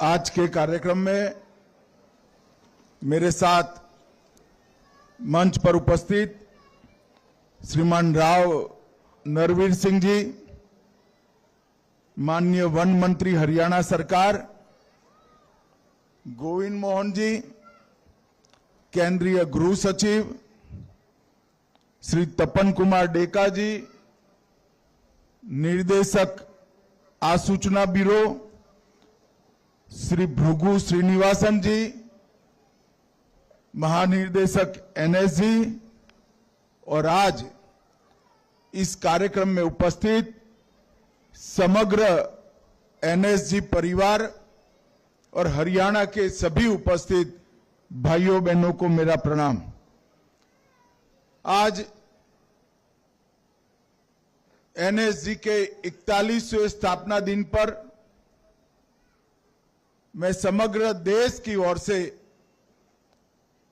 आज के कार्यक्रम में मेरे साथ मंच पर उपस्थित श्रीमान राव नरवीर सिंह जी, माननीय वन मंत्री हरियाणा सरकार, गोविंद मोहन जी, केंद्रीय गृह सचिव श्री तपन कुमार डेका जी, निर्देशक आसूचना ब्यूरो श्री भृगु श्रीनिवासन जी, महानिर्देशक एनएसजी और आज इस कार्यक्रम में उपस्थित समग्र एनएसजी परिवार और हरियाणा के सभी उपस्थित भाइयों बहनों को मेरा प्रणाम। आज एनएसजी के 41वें स्थापना दिन पर मैं समग्र देश की ओर से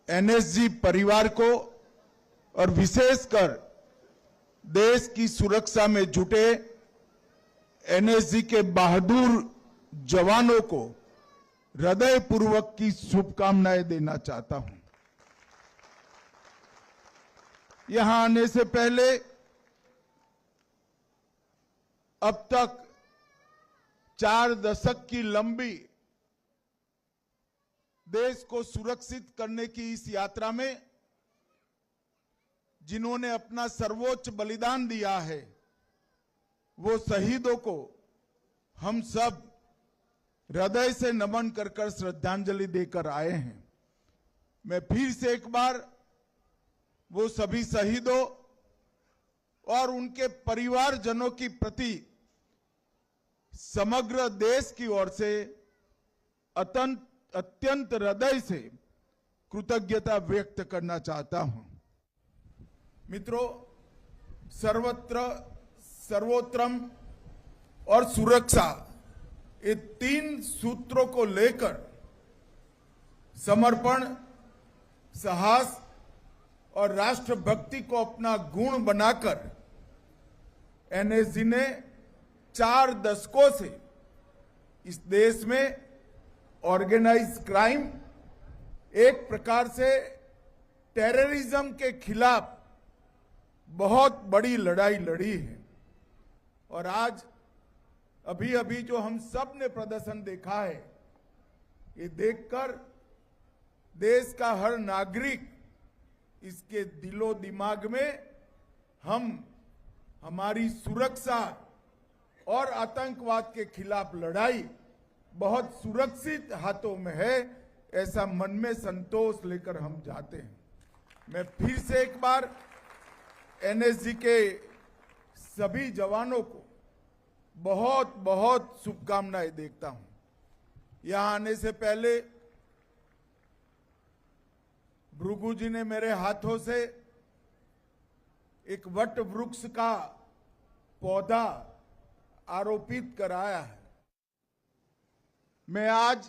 एनएसजी परिवार को और विशेषकर देश की सुरक्षा में जुटे एनएसजी के बहादुर जवानों को हृदयपूर्वक की शुभकामनाएं देना चाहता हूं। यहां आने से पहले अब तक 4 दशक की लंबी देश को सुरक्षित करने की इस यात्रा में जिन्होंने अपना सर्वोच्च बलिदान दिया है, वो शहीदों को हम सब हृदय से नमन कर श्रद्धांजलि देकर आए हैं। मैं फिर से एक बार वो सभी शहीदों और उनके परिवारजनों की प्रति समग्र देश की ओर से अत्यंत हृदय से कृतज्ञता व्यक्त करना चाहता हूं। मित्रों, सर्वोत्तम और सुरक्षा, ये 3 सूत्रों को लेकर समर्पण, साहस और राष्ट्रभक्ति को अपना गुण बनाकर एनएसजी ने 4 दशकों से इस देश में ऑर्गेनाइज क्राइम, एक प्रकार से टेररिज्म के खिलाफ बहुत बड़ी लड़ाई लड़ी है। और आज अभी अभी जो हम सब ने प्रदर्शन देखा है, ये देखकर देश का हर नागरिक इसके दिलो दिमाग में हमारी सुरक्षा और आतंकवाद के खिलाफ लड़ाई बहुत सुरक्षित हाथों में है, ऐसा मन में संतोष लेकर हम जाते हैं। मैं फिर से एक बार एनएसजी के सभी जवानों को बहुत बहुत शुभकामनाएं देता हूं। यहां आने से पहले भृगु जी ने मेरे हाथों से एक वट वृक्ष का पौधा आरोपित कराया है। मैं आज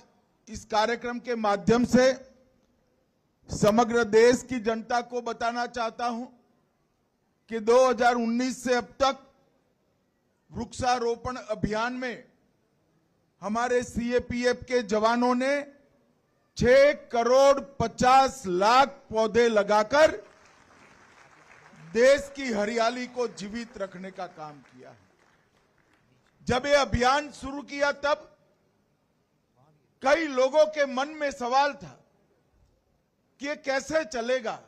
इस कार्यक्रम के माध्यम से समग्र देश की जनता को बताना चाहता हूं कि 2019 से अब तक वृक्षारोपण अभियान में हमारे सीएपीएफ के जवानों ने 6 करोड़ 50 लाख पौधे लगाकर देश की हरियाली को जीवित रखने का काम किया है। जब ये अभियान शुरू किया तब कई लोगों के मन में सवाल था कि ये कैसे चलेगा।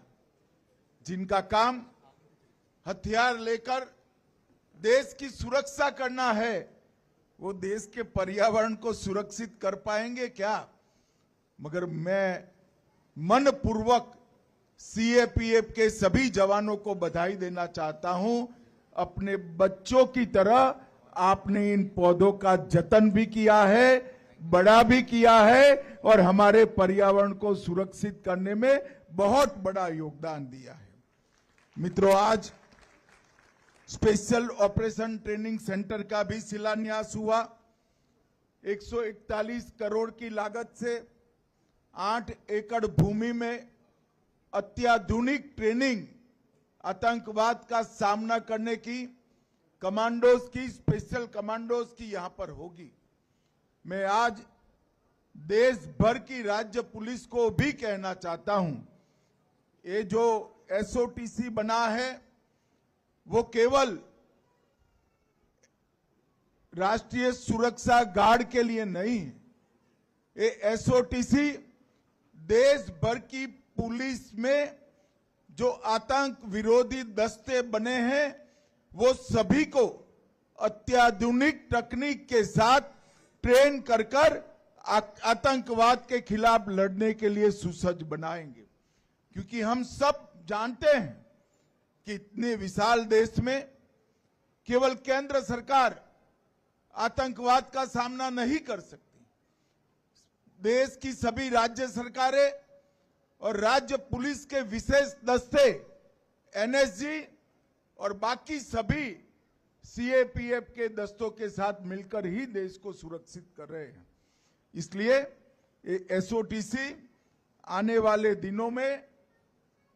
जिनका काम हथियार लेकर देश की सुरक्षा करना है, वो देश के पर्यावरण को सुरक्षित कर पाएंगे क्या? मगर मैं मनपूर्वक सीएपीएफ के सभी जवानों को बधाई देना चाहता हूं। अपने बच्चों की तरह आपने इन पौधों का जतन भी किया है, बड़ा भी किया है और हमारे पर्यावरण को सुरक्षित करने में बहुत बड़ा योगदान दिया है। मित्रों, आज स्पेशल ऑपरेशन ट्रेनिंग सेंटर का भी शिलान्यास हुआ। 141 करोड़ की लागत से 8 एकड़ भूमि में अत्याधुनिक ट्रेनिंग, आतंकवाद का सामना करने की, कमांडोज की, स्पेशल कमांडोज की यहां पर होगी। मैं आज देश भर की राज्य पुलिस को भी कहना चाहता हूं, ये जो एसओटीसी बना है वो केवल राष्ट्रीय सुरक्षा गार्ड के लिए नहीं है। ये एसओटीसी देश भर की पुलिस में जो आतंक विरोधी दस्ते बने हैं वो सभी को अत्याधुनिक तकनीक के साथ ट्रेन कर आतंकवाद के खिलाफ लड़ने के लिए सुसज्ज बनाएंगे। क्योंकि हम सब जानते हैं कि इतने विशाल देश में केवल केंद्र सरकार आतंकवाद का सामना नहीं कर सकती। देश की सभी राज्य सरकारें और राज्य पुलिस के विशेष दस्ते एनएसजी और बाकी सभी सीएपीएफ के दस्तों के साथ मिलकर ही देश को सुरक्षित कर रहे हैं। इसलिए एसओटीसी आने वाले दिनों में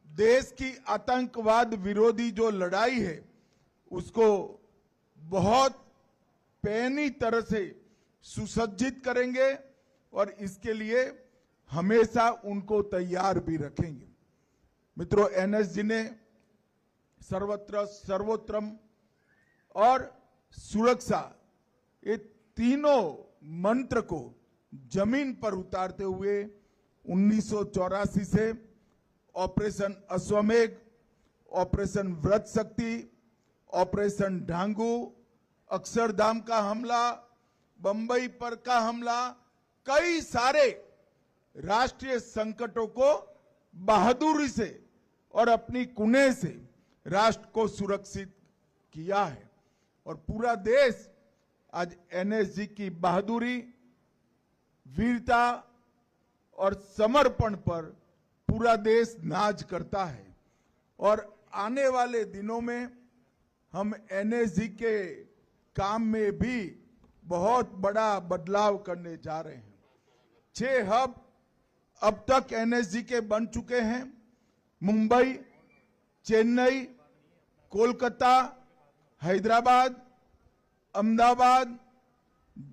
देश की आतंकवाद विरोधी जो लड़ाई है उसको बहुत पैनी तरह से सुसज्जित करेंगे और इसके लिए हमेशा उनको तैयार भी रखेंगे। मित्रों, एनएसजी ने सर्वत्र सर्वोत्तम और सुरक्षा ये तीनों मंत्र को जमीन पर उतारते हुए 1984 से ऑपरेशन अश्वमेघ, ऑपरेशन व्रत शक्ति, ऑपरेशन ढांगू, अक्षरधाम का हमला, बंबई पर का हमला, कई सारे राष्ट्रीय संकटों को बहादुरी से और अपनी कुने से राष्ट्र को सुरक्षित किया है। और पूरा देश आज एनएसजी की बहादुरी, वीरता और समर्पण पर पूरा देश नाज करता है। और आने वाले दिनों में हम एनएसजी के काम में भी बहुत बड़ा बदलाव करने जा रहे हैं। 6 हब अब तक एनएसजी के बन चुके हैं। मुंबई, चेन्नई, कोलकाता, हैदराबाद, अहमदाबाद,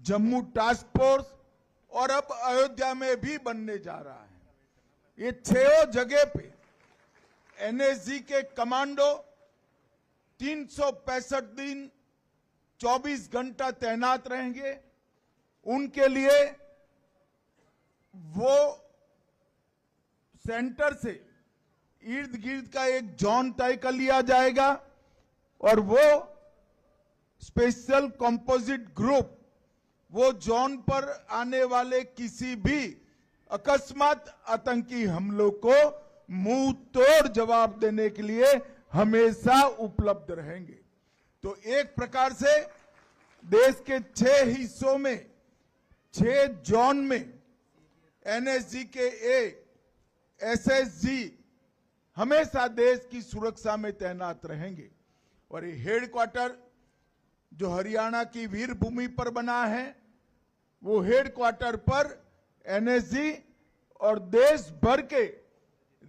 जम्मू टास्क फोर्स और अब अयोध्या में भी बनने जा रहा है। ये 6 जगह पे एनएसजी के कमांडो 365 दिन 24 घंटा तैनात रहेंगे। उनके लिए वो सेंटर से इर्द गिर्द का एक जोन तय कर लिया जाएगा और वो स्पेशल कंपोजिट ग्रुप वो जोन पर आने वाले किसी भी अकस्मात आतंकी हमलों को मुंह तोड़ जवाब देने के लिए हमेशा उपलब्ध रहेंगे। तो एक प्रकार से देश के 6 हिस्सों में 6 जोन में एनएसजी के एसएसजी हमेशा देश की सुरक्षा में तैनात रहेंगे। और ये हेडक्वार्टर जो हरियाणा की वीर भूमि पर बना है वो हेडक्वार्टर पर एनएसजी और देश भर के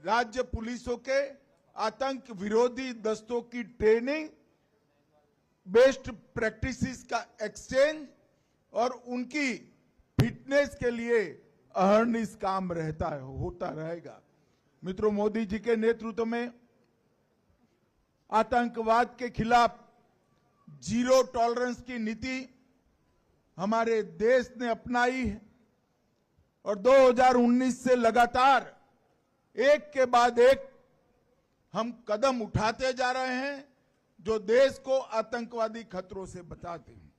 राज्य पुलिसों के आतंक विरोधी दस्तों की ट्रेनिंग, बेस्ट प्रैक्टिसेस का एक्सचेंज और उनकी फिटनेस के लिए अहर्निश काम होता रहेगा। मित्रों, मोदी जी के नेतृत्व में आतंकवाद के खिलाफ जीरो टॉलरेंस की नीति हमारे देश ने अपनाई है और 2019 से लगातार एक के बाद एक हम कदम उठाते जा रहे हैं जो देश को आतंकवादी खतरों से बचाते हैं।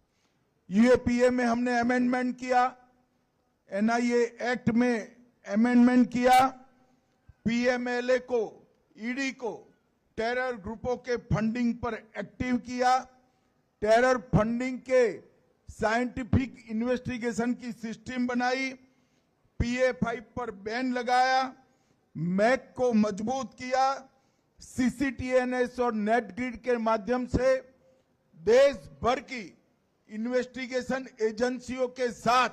यूएपीए में हमने अमेंडमेंट किया, एनआईए एक्ट में अमेंडमेंट किया, पीएमएलए को, ईडी को टेरर ग्रुपों के फंडिंग पर एक्टिव किया, टेरर फंडिंग के साइंटिफिक इन्वेस्टिगेशन की सिस्टम बनाई, PA5 पर बैन लगाया, मैक को मजबूत किया, CCTNS और नेटग्रिड के माध्यम से देश भर की इन्वेस्टिगेशन एजेंसियों के साथ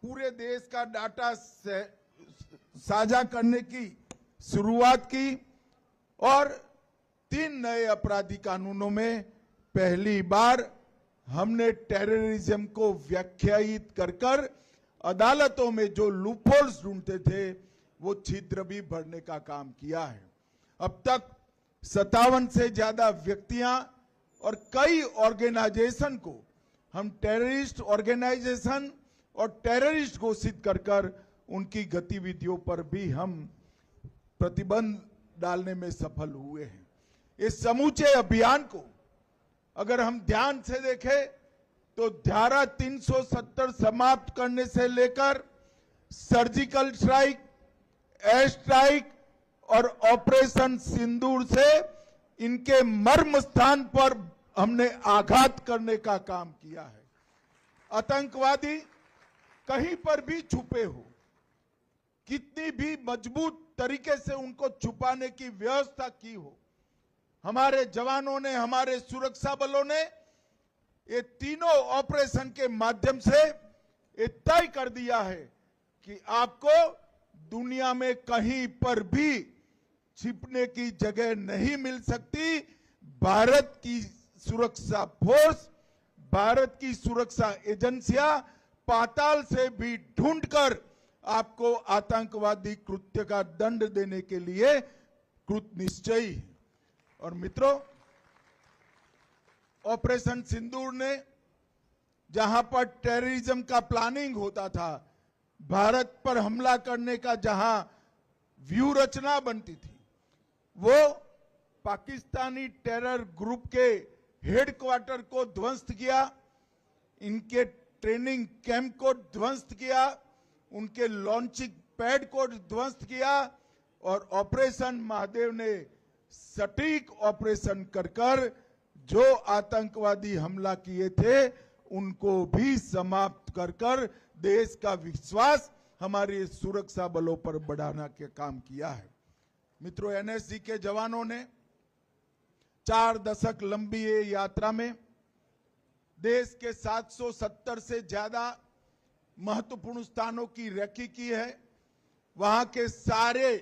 पूरे देश का डाटा साझा करने की शुरुआत की और 3 नए अपराधी कानूनों में पहली बार हमने टेररिज्म को व्याख्यायित कर अदालतों में जो लूपहोल्स ढूंढते थे वो छिद्र भी भरने का काम किया है। अब तक 57 से ज्यादा व्यक्तियां और कई ऑर्गेनाइजेशन को हम टेररिस्ट ऑर्गेनाइजेशन और टेररिस्ट घोषित कर उनकी गतिविधियों पर भी हम प्रतिबंध डालने में सफल हुए हैं। इस समूचे अभियान को अगर हम ध्यान से देखें तो धारा 370 समाप्त करने से लेकर सर्जिकल स्ट्राइक, एयर स्ट्राइक और ऑपरेशन सिंदूर से इनके मर्म स्थान पर हमने आघात करने का काम किया है। आतंकवादी कहीं पर भी छुपे हो, कितनी भी मजबूत तरीके से उनको छुपाने की व्यवस्था की हो, हमारे जवानों ने, हमारे सुरक्षा बलों ने ये तीनों ऑपरेशन के माध्यम से ये तय कर दिया है कि आपको दुनिया में कहीं पर भी छिपने की जगह नहीं मिल सकती। भारत की सुरक्षा फोर्स, भारत की सुरक्षा एजेंसियां पाताल से भी ढूंढकर आपको आतंकवादी कृत्य का दंड देने के लिए कृत निश्चयी है। और मित्रों, ऑपरेशन सिंदूर ने जहां पर टेररिज्म का प्लानिंग होता था, भारत पर हमला करने का जहां व्यू रचना बनती थी, वो पाकिस्तानी टेरर ग्रुप के हेडक्वार्टर को ध्वस्त किया, इनके ट्रेनिंग कैंप को ध्वस्त किया, उनके लॉन्चिंग पैड को ध्वस्त किया और ऑपरेशन महादेव ने सटीक ऑपरेशन कर जो आतंकवादी हमला किए थे उनको भी समाप्त कर देश का विश्वास हमारे सुरक्षा बलों पर बढ़ाने का काम किया है। मित्रों, एनएसजी के जवानों ने 4 दशक लंबी ये यात्रा में देश के 770 से ज्यादा महत्वपूर्ण स्थानों की रेकी की है। वहां के सारे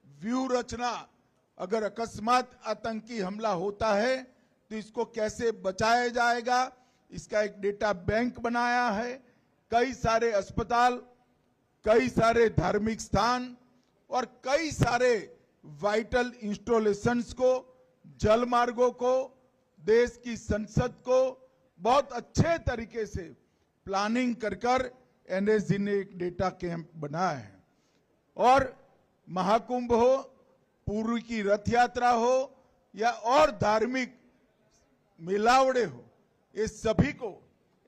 व्यू रचना, अगर अकस्मात आतंकी हमला होता है तो इसको कैसे बचाया जाएगा, इसका एक डेटा बैंक बनाया है। कई सारे अस्पताल, कई सारे धार्मिक स्थान और कई सारे वाइटल इंस्टॉलेशंस को, जल मार्गों को, देश की संसद को बहुत अच्छे तरीके से प्लानिंग कर एनएसजी ने एक डेटा कैंप बनाया है। और महाकुंभ हो, पूरी की रथ यात्रा हो या और धार्मिक मिलावड़े हो, ये सभी को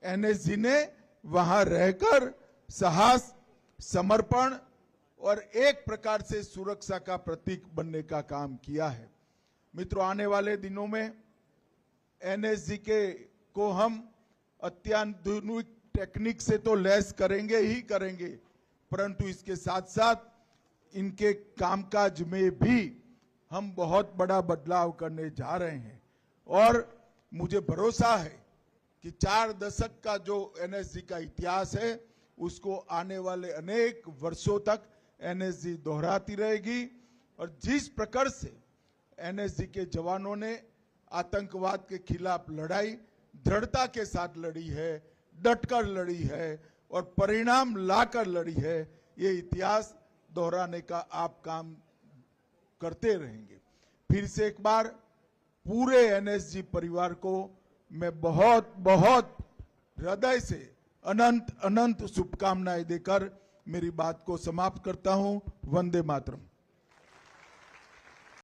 एनएसजी ने वहां रहकर साहस, समर्पण और एक प्रकार से सुरक्षा का प्रतीक बनने का काम किया है। मित्रों, आने वाले दिनों में एनएसजी को हम अत्याधुनिक टेक्निक से तो लैस करेंगे ही करेंगे, परंतु इसके साथ साथ इनके कामकाज में भी हम बहुत बड़ा बदलाव करने जा रहे हैं। और मुझे भरोसा है कि 4 दशक का जो एनएसजी का इतिहास है उसको आने वाले अनेक वर्षों तक एनएसजी दोहराती रहेगी। और जिस प्रकार से एनएसजी के जवानों ने आतंकवाद के खिलाफ लड़ाई दृढ़ता के साथ लड़ी है, डटकर लड़ी है और परिणाम लाकर लड़ी है, ये इतिहास दोहराने का आप काम करते रहेंगे। फिर से एक बार पूरे एनएसजी परिवार को मैं बहुत बहुत हृदय से अनंत अनंत शुभकामनाएं देकर मेरी बात को समाप्त करता हूं। वंदे मातरम।